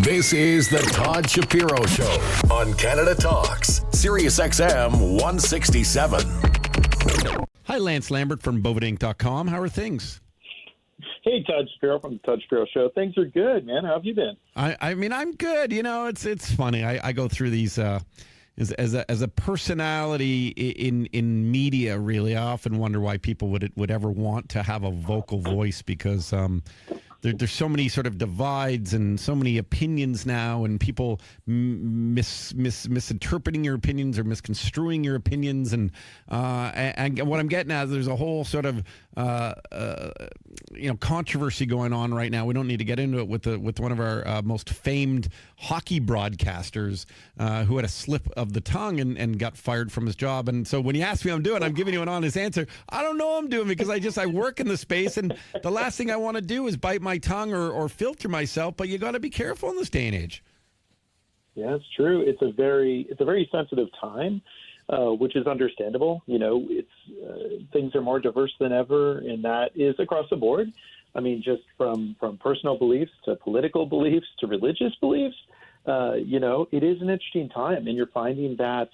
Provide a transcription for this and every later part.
This is the Todd Shapiro Show on Canada Talks, SiriusXM 167. Hi, Lance Lambert from Boveda.com. How are things? Hey, Todd Shapiro from the Todd Shapiro Show. Things are good, man. How have you been? I mean, I'm good. You know, it's funny. I go through these as a personality in media. Really, I often wonder why people would ever want to have a vocal voice, because there's so many sort of divides and so many opinions now, and people misinterpreting your opinions or misconstruing your opinions, and what I'm getting at, there's a whole sort of controversy going on right now. We don't need to get into it with one of our most famed hockey broadcasters who had a slip of the tongue and got fired from his job. And so when you ask me how I'm doing, I'm giving you an honest answer. I don't know how I'm doing, because I work in the space, and the last thing I want to do is bite my tongue or filter myself. But you got to be careful in this day and age. Yeah, it's true. It's a very sensitive time, which is understandable. You know, things are more diverse than ever, and that is across the board. I mean, just from personal beliefs to political beliefs to religious beliefs. It is an interesting time, and you're finding that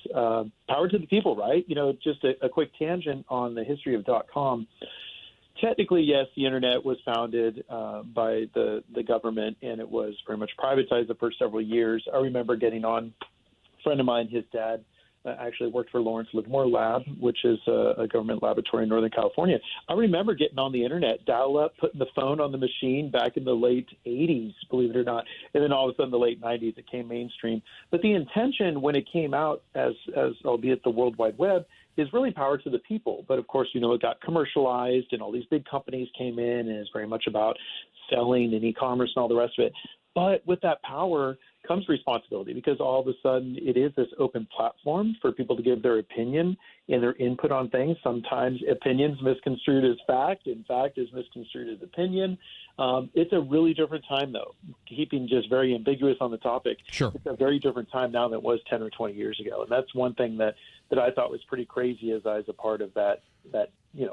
power to the people, right? You know, just a quick tangent on the history of .com. Technically, yes, the internet was founded by the government, and it was very much privatized the first several years. I remember getting on, a friend of mine, his dad actually worked for Lawrence Livermore Lab, which is a government laboratory in Northern California. I remember getting on the internet, dial-up, putting the phone on the machine back in the late 80s, believe it or not, and then all of a sudden the late 90s it came mainstream. But the intention when it came out as albeit the World Wide Web is really power to the people. But of course, it got commercialized, and all these big companies came in, and it's very much about selling and e-commerce and all the rest of it. But with that power comes responsibility, because all of a sudden it is this open platform for people to give their opinion and their input on things. Sometimes opinions misconstrued as fact, and fact is misconstrued as opinion. It's a really different time, though, keeping just very ambiguous on the topic. Sure. It's a very different time now than it was 10 or 20 years ago. And that's one thing that I thought was pretty crazy as I was a part of that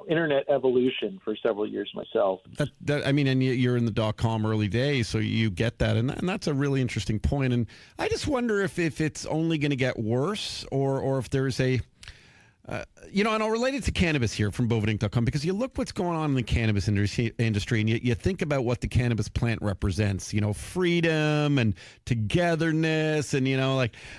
internet evolution for several years myself. And you're in the .com early days, so you get that, and that's a really interesting point. And I just wonder if it's only going to get worse, or if there's a and I'll relate it to cannabis here from Boveda.com, because you look what's going on in the cannabis industry, and you think about what the cannabis plant represents, freedom and togetherness, and,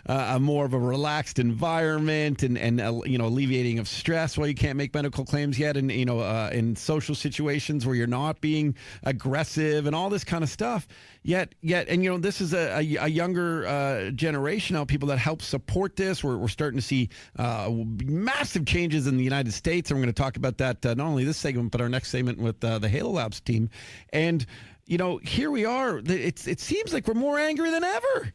a more of a relaxed environment, and alleviating of stress while you can't make medical claims yet, and, in social situations where you're not being aggressive and all this kind of stuff. Yet, this is a younger generation now, people that help support this. We're starting to see massive changes in the United States, and we're going to talk about that not only this segment, but our next segment with the Halo Labs team. And, here we are. It seems like we're more angry than ever.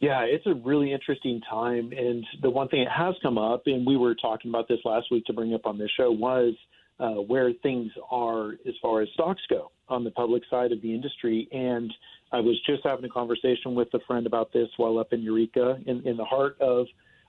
Yeah, it's a really interesting time. And the one thing that has come up, and we were talking about this last week to bring up on this show, was where things are as far as stocks go on the public side of the industry. And I was just having a conversation with a friend about this while up in Eureka, in the heart of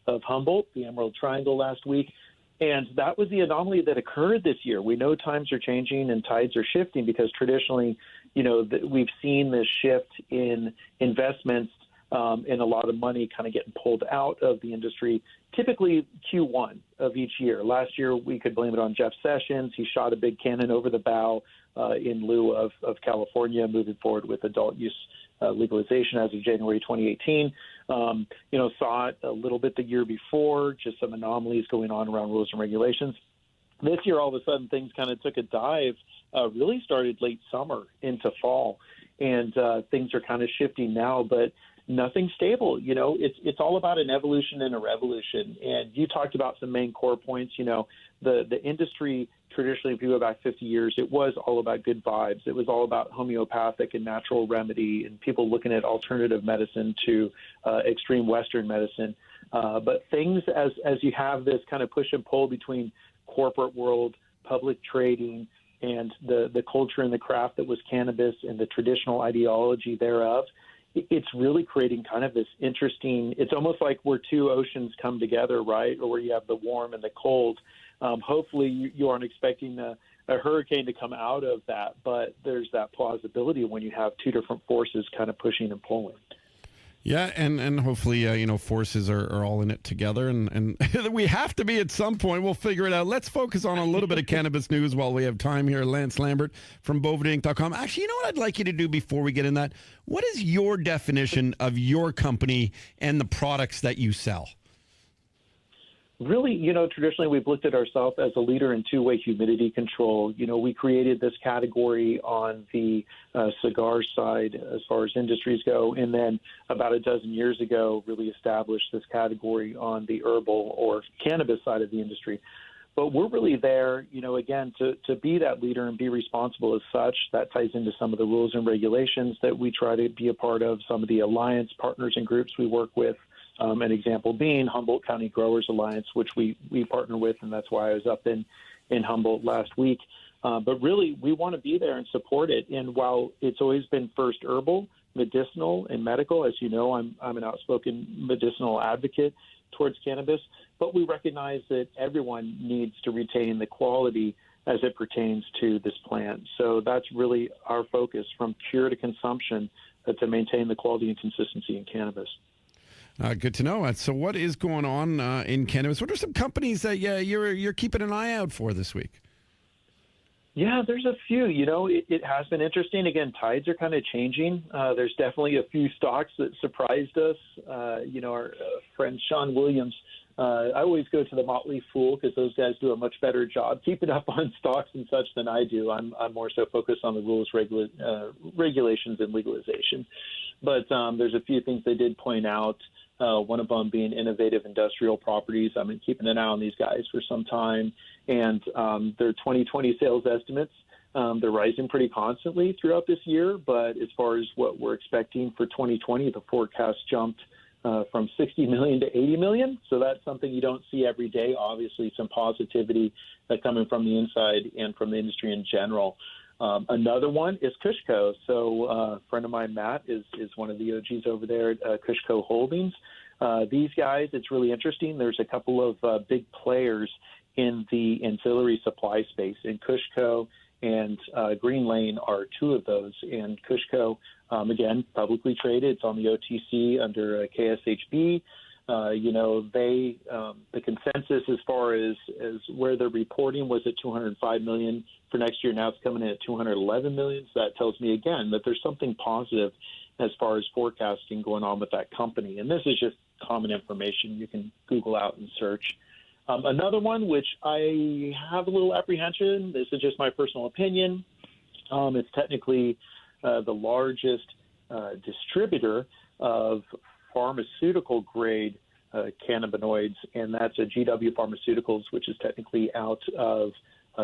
Humboldt, the Emerald Triangle, last week. And that was the anomaly that occurred this year. We know times are changing and tides are shifting, because traditionally, we've seen this shift in investments and a lot of money kind of getting pulled out of the industry, typically Q1 of each year. Last year, we could blame it on Jeff Sessions. He shot a big cannon over the bow in lieu of California moving forward with adult use legalization as of January 2018. Saw it a little bit the year before, just some anomalies going on around rules and regulations. This year, all of a sudden, things kind of took a dive, really started late summer into fall, and things are kind of shifting now, but nothing stable. It's all about an evolution and a revolution. And you talked about some main core points. The industry traditionally, if you go back 50 years, it was all about good vibes. It was all about homeopathic and natural remedy, and people looking at alternative medicine to extreme Western medicine. But things, as you have this kind of push and pull between corporate world, public trading, and the culture and the craft that was cannabis and the traditional ideology thereof, it's really creating kind of this interesting, it's almost like where two oceans come together, right? Or where you have the warm and the cold. Hopefully you aren't expecting a hurricane to come out of that, but there's that plausibility when you have two different forces kind of pushing and pulling. Yeah, and hopefully, forces are all in it together, and we have to be at some point. We'll figure it out. Let's focus on a little bit of cannabis news while we have time here. Lance Lambert from BovedaInc.com. Actually, you know what I'd like you to do before we get in that? What is your definition of your company and the products that you sell? Really, traditionally we've looked at ourselves as a leader in two-way humidity control. We created this category on the cigar side as far as industries go, and then about a dozen years ago really established this category on the herbal or cannabis side of the industry. But we're really there, again, to be that leader and be responsible as such. That ties into some of the rules and regulations that we try to be a part of, some of the alliance partners and groups we work with. An example being Humboldt County Growers Alliance, which we partner with, and that's why I was up in Humboldt last week. But really, we want to be there and support it. And while it's always been first herbal, medicinal, and medical, as you know, I'm an outspoken medicinal advocate towards cannabis, but we recognize that everyone needs to retain the quality as it pertains to this plant. So that's really our focus, from cure to consumption, to maintain the quality and consistency in cannabis. Good to know. So what is going on in cannabis? What are some companies that you're keeping an eye out for this week? Yeah, there's a few. It has been interesting. Again, tides are kind of changing. There's definitely a few stocks that surprised us. Our friend Sean Williams, I always go to the Motley Fool because those guys do a much better job keeping up on stocks and such than I do. I'm more so focused on the rules, regulations, and legalization. But there's a few things they did point out. One of them being innovative industrial properties. I've been keeping an eye on these guys for some time, and their 2020 sales estimates, they're rising pretty constantly throughout this year. But as far as what we're expecting for 2020, the forecast jumped from 60 million to 80 million. So that's something you don't see every day. Obviously, some positivity coming from the inside and from the industry in general. Another one is Kushco. So a friend of mine, Matt, is one of the OGs over there at Kushco Holdings. These guys, it's really interesting. There's a couple of big players in the ancillary supply space, and Kushco and Green Lane are two of those. And Kushco, again, publicly traded. It's on the OTC under KSHB. The consensus as far as where they're reporting was at 205 million for next year. Now it's coming in at 211 million. So that tells me again that there's something positive as far as forecasting going on with that company. And this is just common information you can Google out and search. Another one, which I have a little apprehension, this is just my personal opinion. It's technically the largest distributor of pharmaceutical grade cannabinoids, and that's a GW Pharmaceuticals, which is technically out of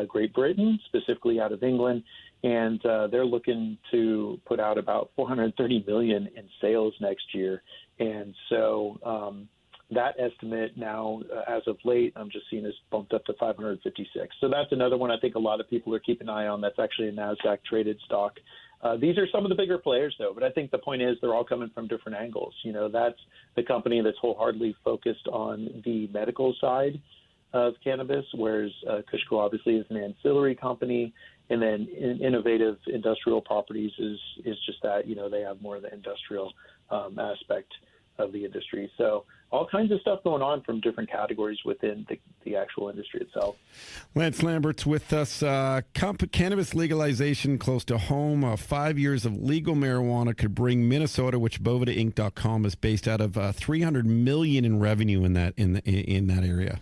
Great Britain, specifically out of England, and they're looking to put out about 430 million in sales next year. And so that estimate now, as of late, I'm just seeing is bumped up to 556. So that's another one I think a lot of people are keeping an eye on. That's actually a NASDAQ traded stock. These are some of the bigger players, though, but I think the point is they're all coming from different angles. That's the company that's wholeheartedly focused on the medical side of cannabis, whereas Kushco obviously is an ancillary company, and then innovative industrial properties is just that, they have more of the industrial aspect of the industry. So all kinds of stuff going on from different categories within the actual industry itself. Lance Lambert's with us. Cannabis legalization close to home. 5 years of legal marijuana could bring Minnesota, which BovedaInc.com is based out of, $300 million in revenue in that area.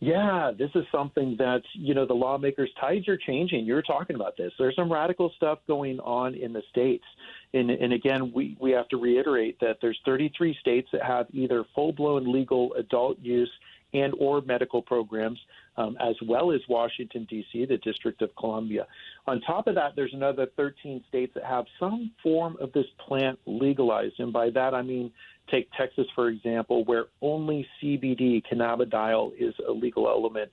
Yeah, this is something that, the lawmakers' tides are changing. You were talking about this. There's some radical stuff going on in the states. And again, we have to reiterate that there's 33 states that have either full-blown legal adult use and or medical programs, as well as Washington, D.C., the District of Columbia. On top of that, there's another 13 states that have some form of this plant legalized. And by that, I mean, take Texas, for example, where only CBD, cannabidiol, is a legal element.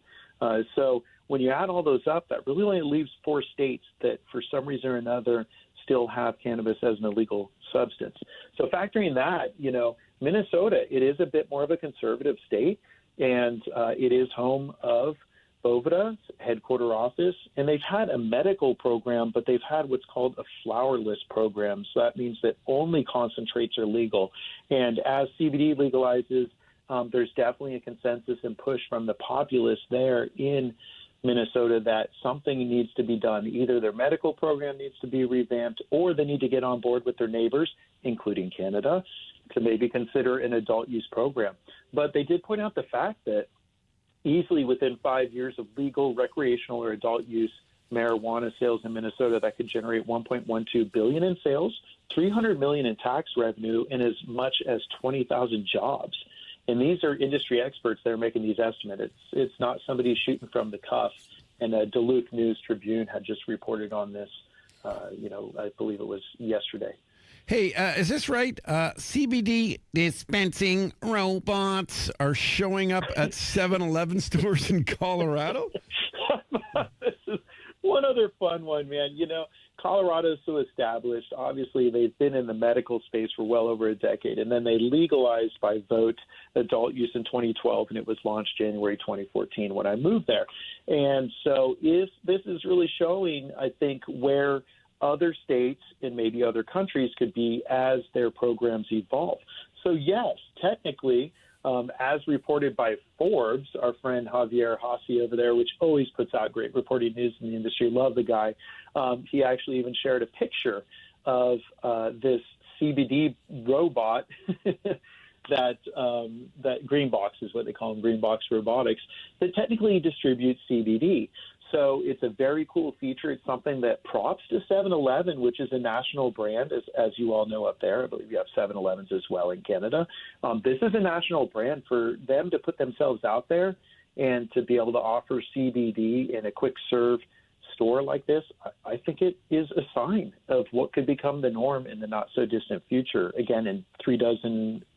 So when you add all those up, that really only leaves 4 states that for some reason or another still have cannabis as an illegal substance. So factoring that, Minnesota, it is a bit more of a conservative state, and it is home of Boveda, headquarter office, and they've had a medical program, but they've had what's called a flowerless program. So that means that only concentrates are legal. And as CBD legalizes, there's definitely a consensus and push from the populace there in Minnesota that something needs to be done. Either their medical program needs to be revamped, or they need to get on board with their neighbors, including Canada, to maybe consider an adult use program. But they did point out the fact that easily within 5 years of legal, recreational, or adult use marijuana sales in Minnesota, that could generate $1.12 billion in sales, $300 million in tax revenue, and as much as 20,000 jobs. And these are industry experts that are making these estimates. It's not somebody shooting from the cuff. And Duluth News Tribune had just reported on this, I believe it was yesterday. Hey, is this right? CBD dispensing robots are showing up at 7-Eleven stores in Colorado? This is one other fun one, man. Colorado is so established. Obviously, they've been in the medical space for well over a decade, and then they legalized by vote adult use in 2012, and it was launched January 2014 when I moved there. And so if this is really showing, I think, where other states and maybe other countries could be as their programs evolve. So, yes, technically, as reported by Forbes, our friend Javier Hassi over there, which always puts out great reporting news in the industry, love the guy. He actually even shared a picture of this CBD robot that Greenbox is what they call them, Greenbox Robotics, that technically distributes CBD. So it's a very cool feature. It's something that props to 7-Eleven, which is a national brand, as you all know up there. I believe you have 7-Elevens as well in Canada. This is a national brand. For them to put themselves out there and to be able to offer CBD in a quick serve store like this, I think it is a sign of what could become the norm in the not so distant future. Again, in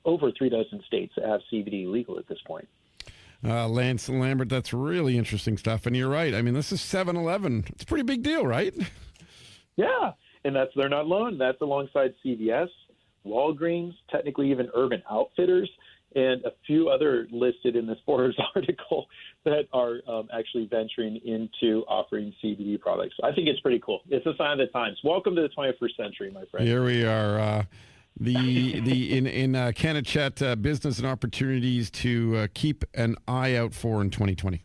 over 3 dozen states that have CBD legal at this point. Lance and Lambert, that's really interesting stuff. And you're right. I mean, this is 7-Eleven. It's a pretty big deal, right? Yeah. And they're not alone. That's alongside CVS, Walgreens, technically even Urban Outfitters, and a few other listed in this Forbes article that are actually venturing into offering CBD products. I think it's pretty cool. It's a sign of the times. Welcome to the 21st century, my friend. Here we are. In Canna-chat, business and opportunities to keep an eye out for in 2020.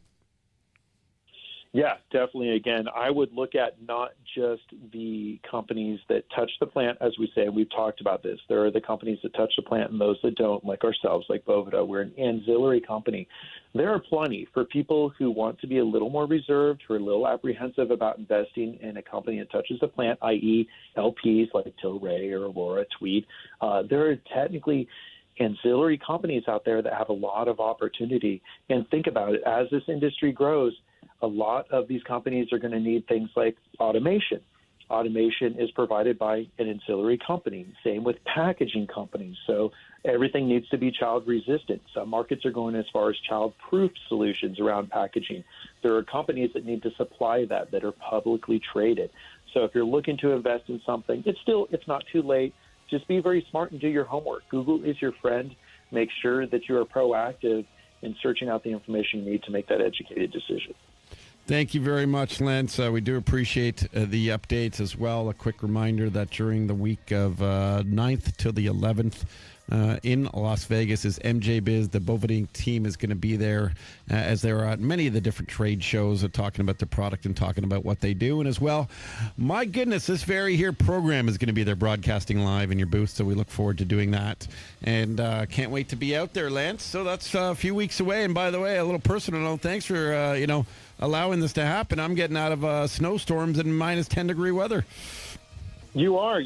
Yeah, definitely. Again, I would look at not just the companies that touch the plant, as we say. We've talked about this. There are the companies that touch the plant and those that don't, like ourselves, like Boveda. We're an ancillary company. There are plenty for people who want to be a little more reserved, who are a little apprehensive about investing in a company that touches the plant, i.e. LPs like Tilray or Aurora, Tweed. There are technically ancillary companies out there that have a lot of opportunity. And think about it. As this industry grows, a lot of these companies are going to need things like automation. Automation is provided by an ancillary company. Same with packaging companies. So everything needs to be child resistant. Some markets are going as far as child-proof solutions around packaging. There are companies that need to supply that are publicly traded. So if you're looking to invest in something, it's not too late. Just be very smart and do your homework. Google is your friend. Make sure that you are proactive in searching out the information you need to make that educated decision. Thank you very much, Lance. We do appreciate the updates as well. A quick reminder that during the week of 9th to the 11th in Las Vegas is MJ Biz. The Boveda team is going to be there as they are at many of the different trade shows talking about the product and talking about what they do. And as well, my goodness, this very here program is going to be there broadcasting live in your booth. So we look forward to doing that. And can't wait to be out there, Lance. So that's a few weeks away. And by the way, a little personal note, thanks for, allowing this to happen. I'm getting out of snowstorms and minus 10-degree weather. You are.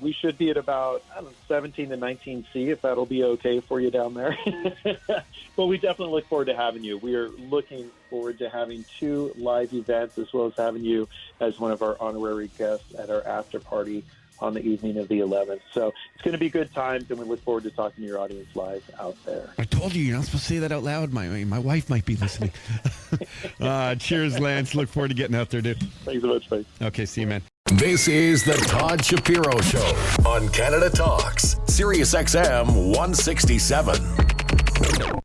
We should be at about 17 to 19 C, if that'll be okay for you down there. But we definitely look forward to having you. We are looking forward to having 2 live events, as well as having you as one of our honorary guests at our after party on the evening of the 11th. So it's going to be good times, and we look forward to talking to your audience live out there. I told you, you're not supposed to say that out loud. My wife might be listening. Cheers, Lance. Look forward to getting out there, dude. Thanks so much, mate. Okay, see you, man. This is the Todd Shapiro Show on Canada Talks, SiriusXM 167.